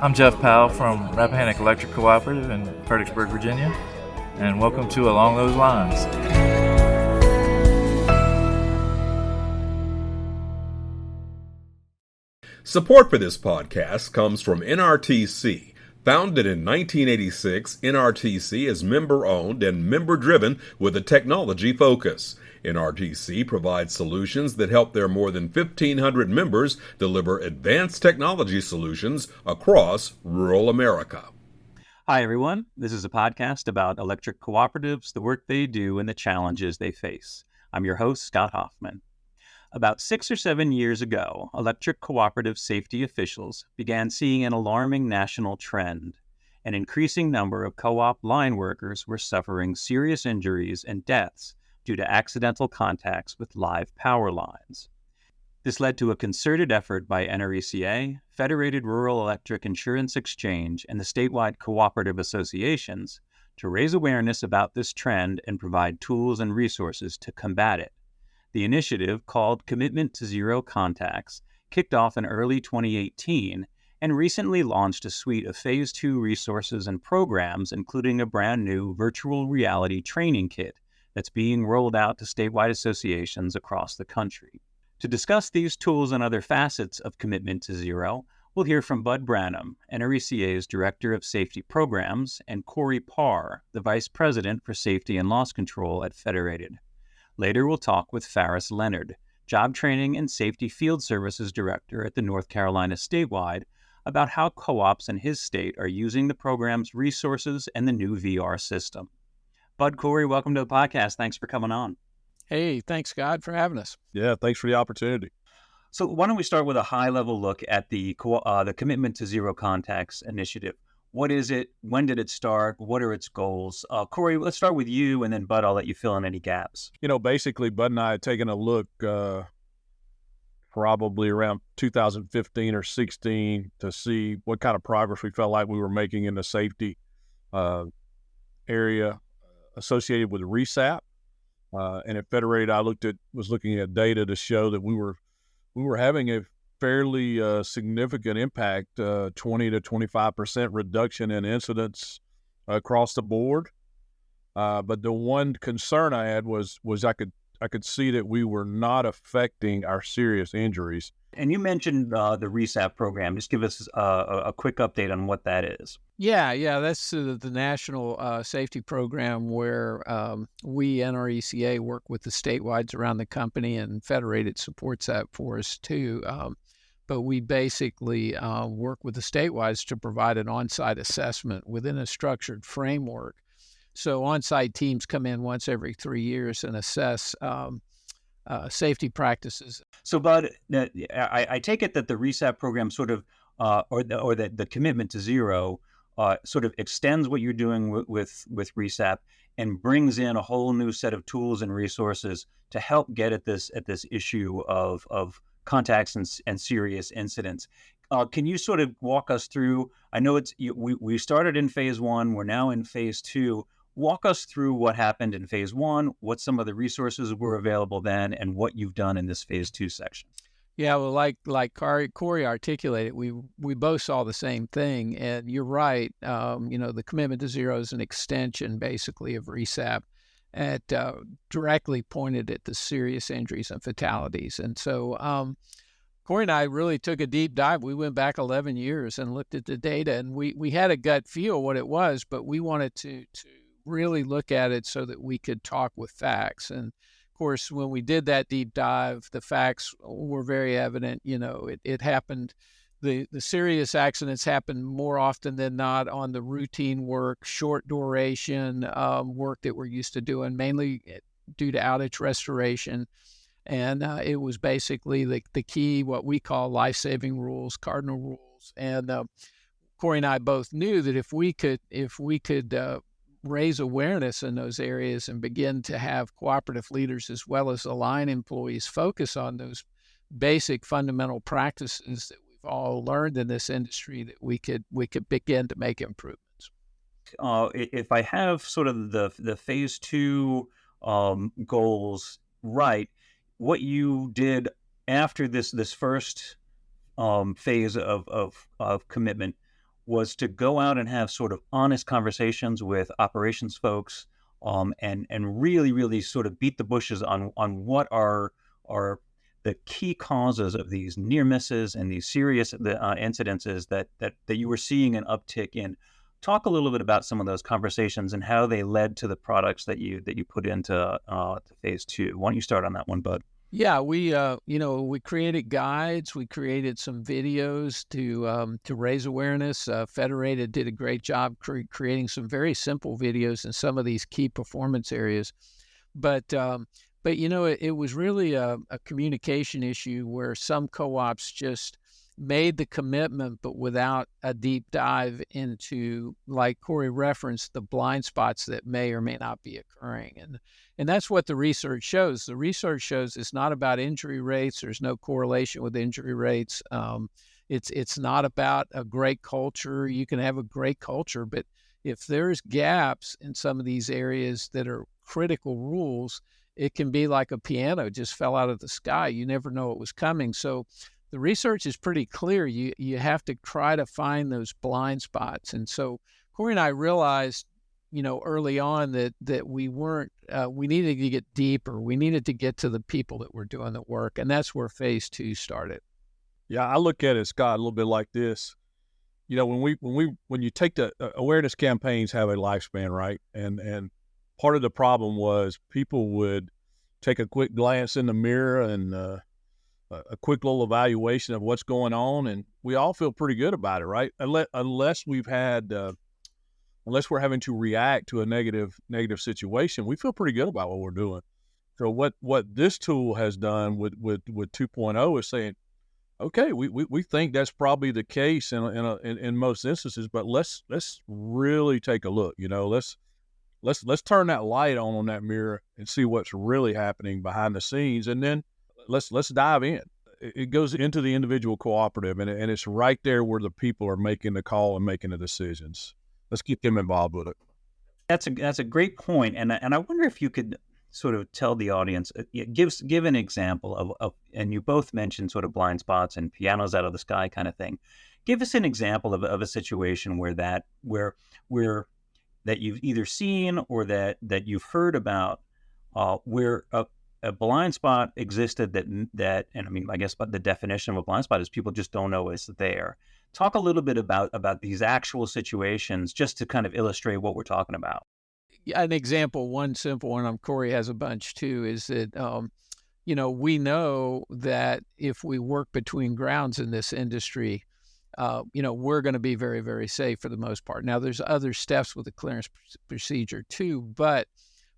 I'm Jeff Powell from Rappahannock Electric Cooperative in Fredericksburg, Virginia, and welcome to Along Those Lines. Support for this podcast comes from NRTC. Founded in 1986, NRTC is member-owned and member-driven with a technology focus. NRTC provides solutions that help their more than 1,500 members deliver advanced technology solutions across rural America. Hi, everyone. This is a podcast about electric cooperatives, the work they do, and the challenges they face. I'm your host, Scott Hoffman. About 6 or 7 years ago, electric cooperative safety officials began seeing an alarming national trend. An increasing number of co-op line workers were suffering serious injuries and deaths due to accidental contacts with live power lines. This led to a concerted effort by NRECA, Federated Rural Electric Insurance Exchange, and the statewide cooperative associations to raise awareness about this trend and provide tools and resources to combat it. The initiative, called Commitment to Zero Contacts, kicked off in early 2018 and recently launched a suite of Phase 2 resources and programs, including a brand new virtual reality training kit that's being rolled out to statewide associations across the country. To discuss these tools and other facets of Commitment to Zero, we'll hear from Bud Branham, NRECA's Director of Safety Programs, and Corey Parr, the Vice President for Safety and Loss Control at Federated. Later, we'll talk with Farris Leonard, Job Training and Safety Field Services Director at the North Carolina Statewide, about how co-ops in his state are using the program's resources and the new VR system. Bud, Corey, welcome to the podcast. Thanks for coming on. Hey, thanks, Scott, for having us. Yeah, thanks for the opportunity. So why don't we start with a high-level look at the Commitment to Zero Contacts initiative. What is it? When did it start? What are its goals? Corey, let's start with you, and then Bud, I'll let you fill in any gaps. Basically, Bud and I had taken a look probably around 2015 or 16 to see what kind of progress we felt like we were making in the safety area associated with RESAP. And at Federated, I was looking at data to show that we were having a fairly significant impact, 20 to 25% reduction in incidents across the board. But the one concern I had was I could see that we were not affecting our serious injuries. And you mentioned the RESAP program. Just give us a quick update on what that is. Yeah, that's the national safety program where we, NRECA, work with the statewide around the company, and Federated supports that for us too. But we basically work with the statewides to provide an on-site assessment within a structured framework. So on-site teams come in once every 3 years and assess safety practices. So, Bud, I take it that the RESAP program sort of, or the Commitment to Zero, sort of extends what you're doing with RESAP and brings in a whole new set of tools and resources to help get at this issue of contacts and serious incidents. Can you sort of walk us through? I know we started in Phase 1, we're now in Phase 2. Walk us through what happened in Phase 1, what some of the resources were available then, and what you've done in this Phase 2 section. Yeah, well, like Corey articulated, we both saw the same thing, and you're right. The Commitment to Zero is an extension, basically, of RESAP, at directly pointed at the serious injuries and fatalities. And so Corey and I really took a deep dive. We went back 11 years and looked at the data, and we had a gut feel what it was, but we wanted to really look at it so that we could talk with facts. And of course, when we did that deep dive, the facts were very evident. It happened. The serious accidents happen more often than not on the routine work, short duration work that we're used to doing, mainly due to outage restoration. And it was basically the key, what we call life-saving rules, cardinal rules. And Corey and I both knew that if we could raise awareness in those areas and begin to have cooperative leaders as well as the line employees focus on those basic fundamental practices that we've all learned in this industry, that we could begin to make improvements. If I have sort of the Phase 2 goals right, what you did after this first phase of commitment was to go out and have sort of honest conversations with operations folks, and really, really sort of beat the bushes on what are the key causes of these near misses and these serious incidences that you were seeing an uptick in. Talk a little bit about some of those conversations and how they led to the products that you put into to phase 2. Why don't you start on that one, Bud? Yeah, we created guides. We created some videos to raise awareness. Federated did a great job creating some very simple videos in some of these key performance areas. But it was really a communication issue where some co-ops just made the commitment, but without a deep dive into, like Corey referenced, the blind spots that may or may not be occurring. And that's what the research shows. The research shows it's not about injury rates. There's no correlation with injury rates. It's not about a great culture. You can have a great culture, but if there's gaps in some of these areas that are critical rules, it can be like a piano just fell out of the sky. You never know it was coming. So the research is pretty clear. You have to try to find those blind spots. And so Corey and I realized, early on that we weren't, we needed to get deeper. We needed to get to the people that were doing the work. And that's where phase 2 started. Yeah, I look at it, Scott, a little bit like this. When you take the awareness campaigns have a lifespan, right? And part of the problem was people would take a quick glance in the mirror and a quick little evaluation of what's going on, and we all feel pretty good about it, right? Unless we're having to react to a negative situation, we feel pretty good about what we're doing. So what this tool has done with 2.0 is saying, okay, we think that's probably the case in most instances, but let's really take a look. Let's turn that light on that mirror and see what's really happening behind the scenes, and then let's dive in. It goes into the individual cooperative, and it's right there where the people are making the call and making the decisions. Let's get them involved with it. That's a great point, and I wonder if you could sort of tell the audience, give an example of, and you both mentioned sort of blind spots and pianos out of the sky kind of thing. Give us an example of a situation where that you've either seen or that you've heard about, where a blind spot existed that, and I mean, I guess, but the definition of a blind spot is people just don't know it's there. Talk a little bit about these actual situations, just to kind of illustrate what we're talking about. An example, one simple one, Corey has a bunch too, is that, we know that if we work between grounds in this industry, we're going to be very, very safe for the most part. Now, there's other steps with the clearance procedure too, but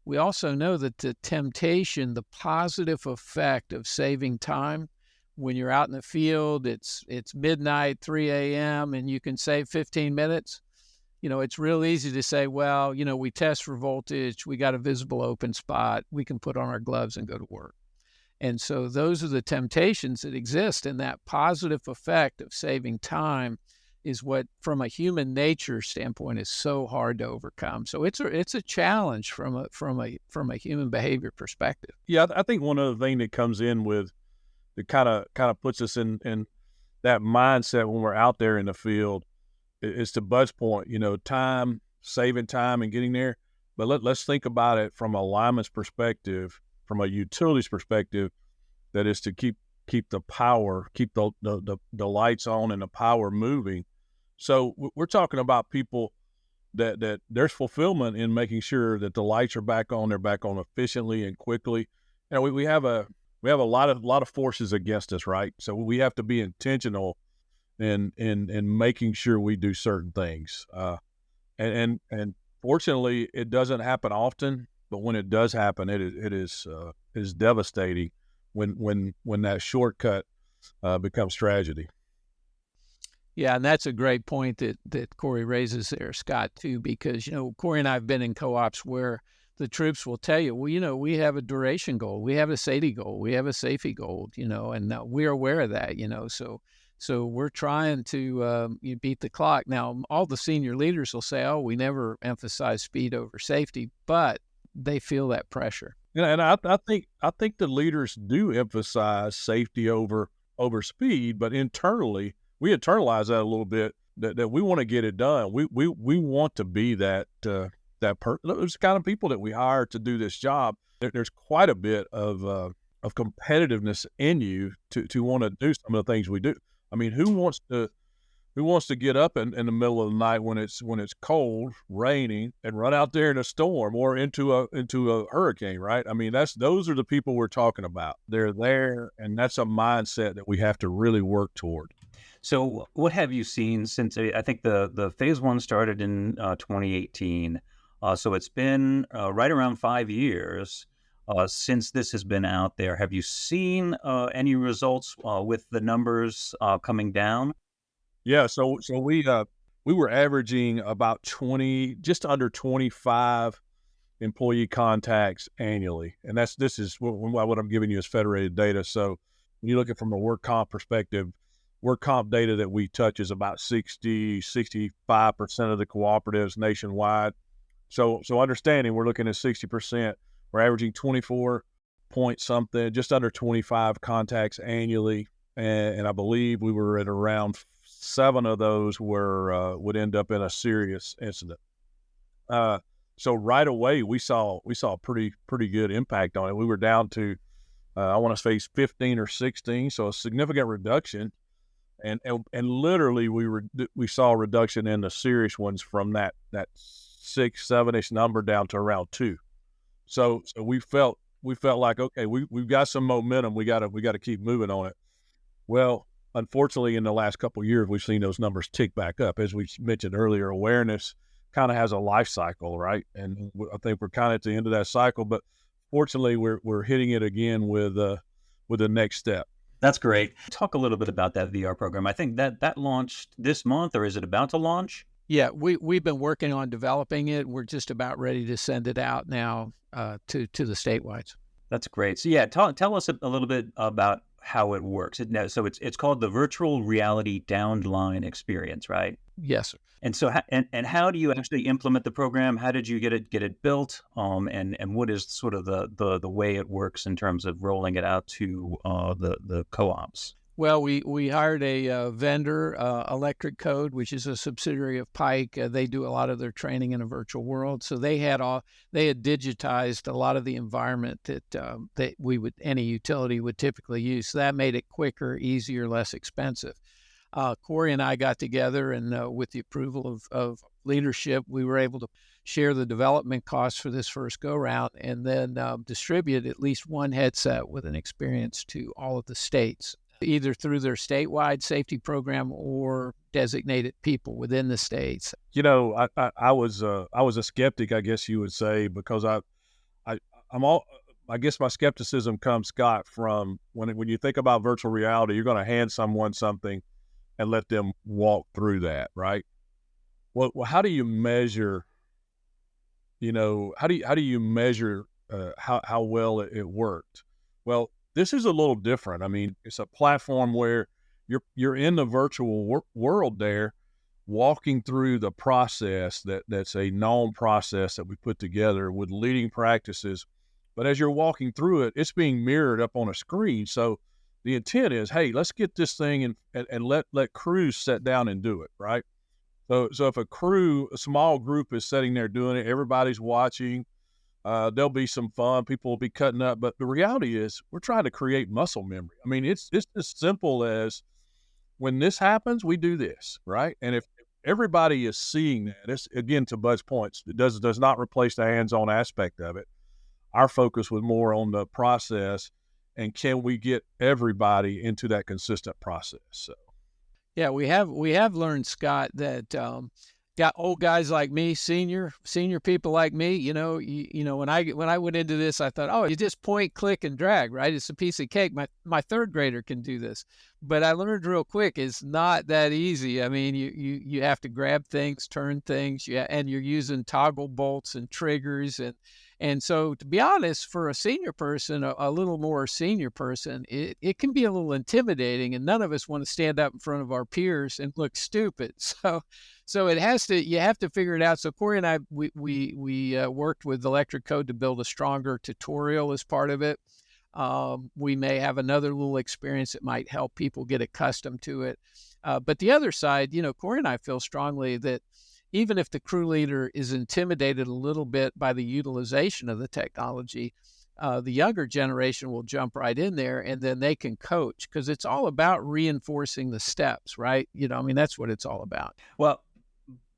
we also know that the temptation, the positive effect of saving time when you're out in the field, it's midnight, 3 a.m., and you can save 15 minutes. It's real easy to say, well, we test for voltage, we got a visible open spot, we can put on our gloves and go to work. And so those are the temptations that exist, and that positive effect of saving time is what, from a human nature standpoint, is so hard to overcome. So it's a challenge from a human behavior perspective. Yeah, I think one other thing that comes in with that kind of puts us in that mindset when we're out there in the field is to Bud's point. Time, saving time and getting there. But let's think about it from a lineman's perspective, from a utilities perspective, that is to keep the power, keep the lights on and the power moving. So we're talking about people that there's fulfillment in making sure that the lights are back on, they're back on efficiently and quickly. We have a lot of forces against us, right? So we have to be intentional in making sure we do certain things. And fortunately, it doesn't happen often, but when it does happen, it is devastating when that shortcut becomes tragedy. Yeah, and that's a great point that Corey raises there, Scott, too, because, Corey and I have been in co-ops where the troops will tell you, well, we have a duration goal, we have a SAIDI goal, we have a safety goal, and we're aware of that, so we're trying to beat the clock. Now, all the senior leaders will say, we never emphasize speed over safety, but they feel that pressure. And I think the leaders do emphasize safety over speed, but internally, we internalize that a little bit, that we want to get it done. We want to be those kind of people that we hire to do this job. There's quite a bit of competitiveness in you to want to do some of the things we do. I mean, who wants to get up in the middle of the night when it's cold, raining, and run out there in a storm or into a hurricane, right? I mean, those are the people we're talking about. They're there, and that's a mindset that we have to really work toward. So what have you seen since, I think the phase one started in 2018. So it's been right around 5 years since this has been out there. Have you seen any results with the numbers coming down? Yeah, so we were averaging about just under 25 employee contacts annually, and this is what I'm giving you is federated data. So when you look at it from a work comp perspective, work comp data that we touch is about 65% of the cooperatives nationwide. So understanding we're looking at 60%, we're averaging 24 point something, just under 25 contacts annually, and I believe we were at around 7 of those would end up in a serious incident. So right away we saw a pretty good impact on it. We were down to I want to say 15 or 16, so a significant reduction, and literally we saw a reduction in the serious ones from that 6-7ish number down to around 2. So we felt like, okay, we've got some momentum. We got to keep moving on it. Well, unfortunately, in the last couple of years, we've seen those numbers tick back up. As we mentioned earlier, awareness kind of has a life cycle, right? And I think we're kind of at the end of that cycle, but fortunately, we're hitting it again with the next step. That's great. Talk a little bit about that VR program. I think that launched this month, or is it about to launch? Yeah, we've been working on developing it. We're just about ready to send it out now to the statewide. That's great. So yeah, tell us a little bit about how it works. So it's called the virtual reality downline experience, right? Yes, sir. And so and how do you actually implement the program? How did you get it built? And what is sort of the way it works in terms of rolling it out to the co-ops? Well, we hired a vendor, Electric Code, which is a subsidiary of Pike. They do a lot of their training in a virtual world, so they had digitized a lot of the environment that any utility would typically use. So that made it quicker, easier, less expensive. Corey and I got together, and with the approval of leadership, we were able to share the development costs for this first go-round, and then distribute at least one headset with an experience to all of the states, either through their statewide safety program or designated people within the states. You know, I was a skeptic, I guess you would say, because I guess my skepticism comes, Scott, from when you think about virtual reality, you're going to hand someone something and let them walk through that, right? Well, how do you measure? You know, how do you measure how well it worked? Well, this is a little different. I mean, it's a platform where you're in the virtual world there, walking through the process that's a known process that we put together with leading practices. But as you're walking through it, it's being mirrored up on a screen. So the intent is, hey, let's get this thing and let crews sit down and do it, right? So if a small group is sitting there doing it, everybody's watching. There'll be some fun. People will be cutting up. But the reality is we're trying to create muscle memory. I mean, it's as simple as when this happens, we do this, right? And if everybody is seeing that, it's, again, to Bud's points, it does not replace the hands-on aspect of it. Our focus was more on the process, and can we get everybody into that consistent process? So. Yeah, we have learned, Scott, that got old guys like me, senior people like me, you know, when I went into this, I thought, oh, you just point, click, and drag, right? It's a piece of cake. My third grader can do this, but I learned real quick it's not that easy. I mean, you have to grab things, turn things, and you're using toggle bolts and triggers, and so, to be honest, for a senior person, a little more senior person, it can be a little intimidating, and none of us want to stand up in front of our peers and look stupid. So you have to figure it out. So Corey and I, we worked with Electric Code to build a stronger tutorial as part of it. We may have another little experience that might help people get accustomed to it. But the other side, Corey and I feel strongly that even if the crew leader is intimidated a little bit by the utilization of the technology, the younger generation will jump right in there, and then they can coach, because it's all about reinforcing the steps, right? That's what it's all about. Well,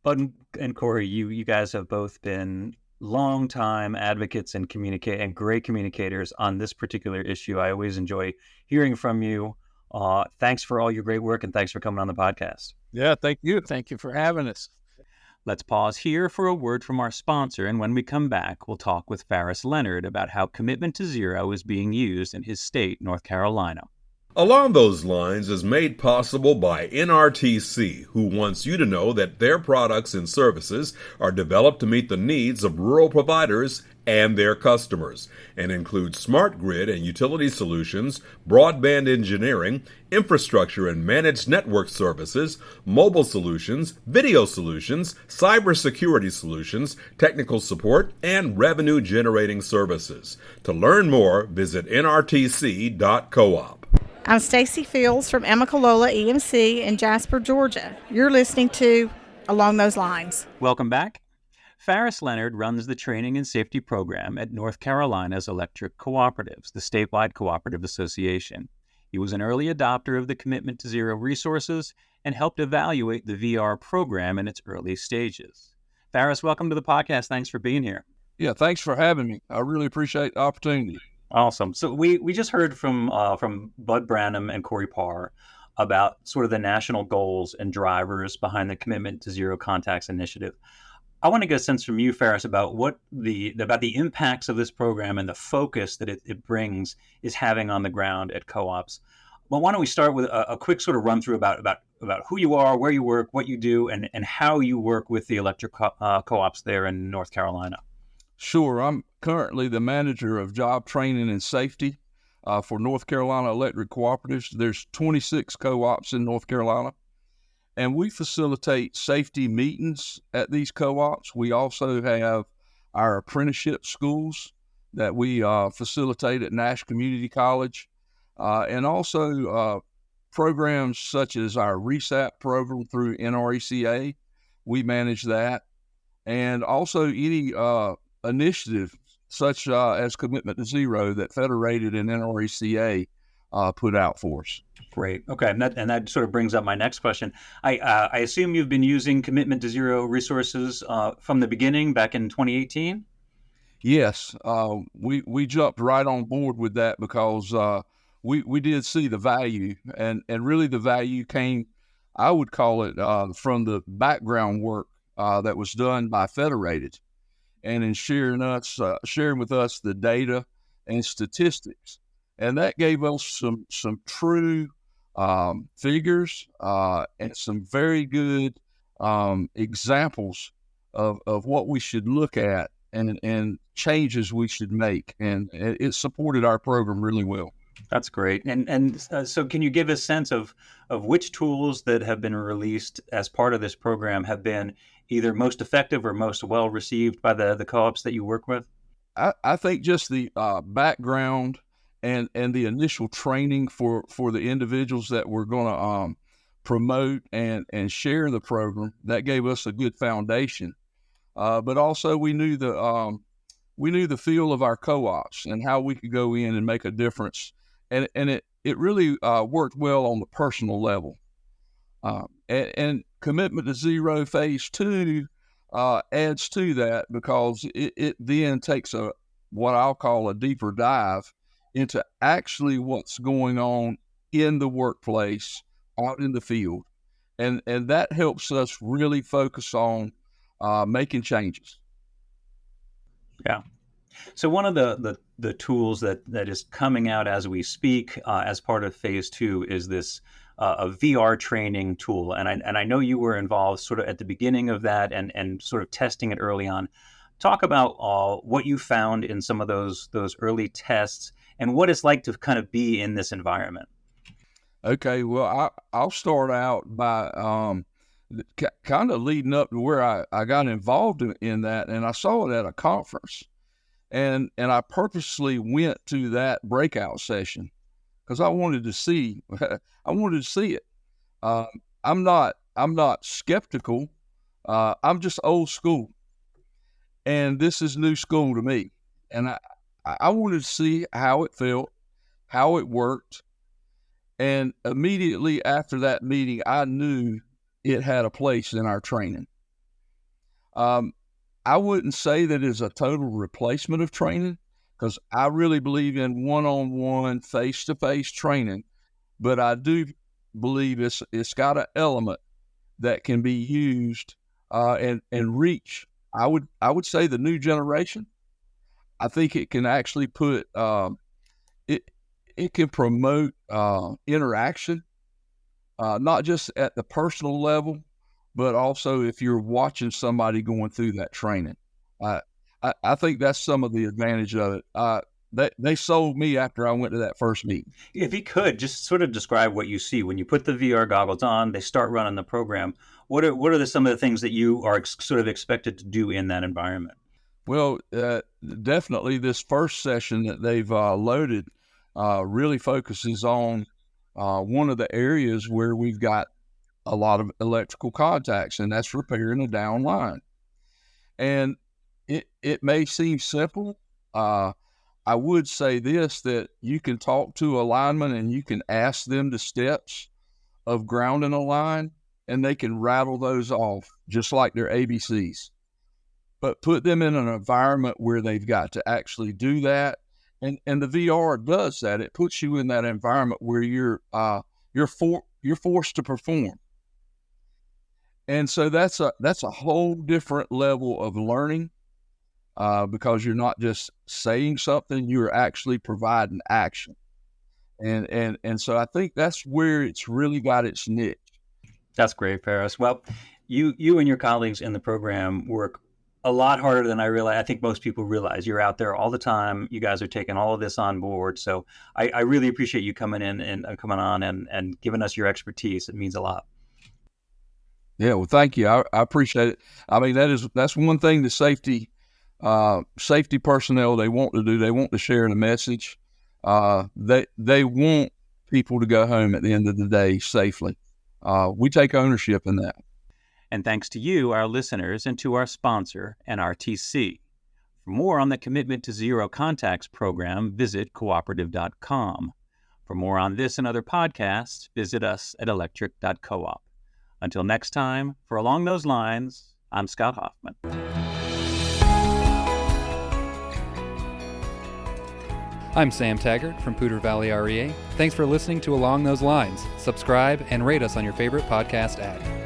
Bud and Corey, you guys have both been longtime advocates and great communicators on this particular issue. I always enjoy hearing from you. Thanks for all your great work, and thanks for coming on the podcast. Yeah, thank you. Thank you for having us. Let's pause here for a word from our sponsor, and when we come back, we'll talk with Farris Leonard about how commitment to zero is being used in his state, North Carolina. Along those lines is made possible by NRTC, who wants you to know that their products and services are developed to meet the needs of rural providers and their customers, and include smart grid and utility solutions, broadband engineering, infrastructure and managed network services, mobile solutions, video solutions, cybersecurity solutions, technical support, and revenue-generating services. To learn more, visit nrtc.coop. I'm Stacy Fields from Emma-Colola EMC in Jasper, Georgia. You're listening to Along Those Lines. Welcome back. Farris Leonard runs the Training and Safety Program at North Carolina's Electric Cooperatives, the statewide cooperative association. He was an early adopter of the Commitment to Zero resources and helped evaluate the VR program in its early stages. Farris, welcome to the podcast. Thanks for being here. Yeah, thanks for having me. I really appreciate the opportunity. Awesome. So we just heard from Bud Branham and Corey Parr about sort of the national goals and drivers behind the Commitment to Zero Contacts initiative. I want to get a sense from you, Farris, about what about the impacts of this program and the focus that it brings is having on the ground at co-ops. Well, why don't we start with a quick sort of run through about who you are, where you work, what you do, and how you work with the electric co-ops there in North Carolina. Sure. I'm currently the manager of job training and safety for North Carolina Electric Cooperatives. There's 26 co-ops in North Carolina, and we facilitate safety meetings at these co-ops. We also have our apprenticeship schools that we facilitate at Nash Community College, and also programs such as our RESAP program through NRECA. We manage that, and also any initiative such as Commitment to Zero that Federated and NRECA put out for us. Great. Okay, and that sort of brings up my next question. I assume you've been using Commitment to Zero resources from the beginning, back in 2018? Yes, we jumped right on board with that because we did see the value, and really the value came, I would call it, from the background work that was done by Federated, and in sharing with us the data and statistics. And that gave us some true figures and some very good examples of what we should look at and changes we should make. And it supported our program really well. That's great. And so can you give a sense of which tools that have been released as part of this program have been either most effective or most well received by the co-ops that you work with? I think just the background and the initial training for the individuals that we're going to promote and share the program, that gave us a good foundation. But also we knew the feel of our co-ops and how we could go in and make a difference. And it really worked well on the personal level. And Commitment to Zero Phase 2 adds to that because it then takes what I'll call a deeper dive into actually what's going on in the workplace, out in the field. And that helps us really focus on making changes. Yeah. So one of the tools that is coming out as we speak as part of Phase 2 is this a VR training tool. And I know you were involved sort of at the beginning of that and sort of testing it early on. Talk about what you found in some of those early tests and what it's like to kind of be in this environment. Okay, well, I'll start out by kind of leading up to where I got involved in that, and I saw it at a conference. And I purposely went to that breakout session because I wanted to see it. I'm not skeptical. I'm just old school, and this is new school to me. And I wanted to see how it felt, how it worked, and immediately after that meeting, I knew it had a place in our training. I wouldn't say that it's a total replacement of training, because I really believe in one-on-one, face-to-face training, but I do believe it's got an element that can be used and reach. I would say the new generation. I think it can actually put it can promote interaction, not just at the personal level, but also if you're watching somebody going through that training. I think that's some of the advantage of it. They sold me after I went to that first meeting. If you could just sort of describe what you see when you put the VR goggles on, they start running the program. What are some of the things that you are sort of expected to do in that environment? Well, definitely this first session that they've loaded really focuses on one of the areas where we've got a lot of electrical contacts, and that's repairing a down line. And it may seem simple. I would say this, that you can talk to a lineman and you can ask them the steps of grounding a line, and they can rattle those off just like they're ABCs. But put them in an environment where they've got to actually do that. And the VR does that. It puts you in that environment where you're forced to perform. And so that's a whole different level of learning, because you're not just saying something, you're actually providing action. And so I think that's where it's really got its niche. That's great, Farris. Well, you and your colleagues in the program work a lot harder than I think most people realize. You're out there all the time. You guys are taking all of this on board. So I really appreciate you coming in and coming on and giving us your expertise. It means a lot. Yeah, well, thank you. I appreciate it. I mean, that's one thing the safety personnel, they want to do. They want to share the message. They want people to go home at the end of the day safely. We take ownership in that. And thanks to you, our listeners, and to our sponsor, NRTC. For more on the Commitment to Zero Contacts program, visit cooperative.com. For more on this and other podcasts, visit us at electric.coop. Until next time, for Along Those Lines, I'm Scott Hoffman. I'm Sam Taggart from Poudre Valley REA. Thanks for listening to Along Those Lines. Subscribe and rate us on your favorite podcast app.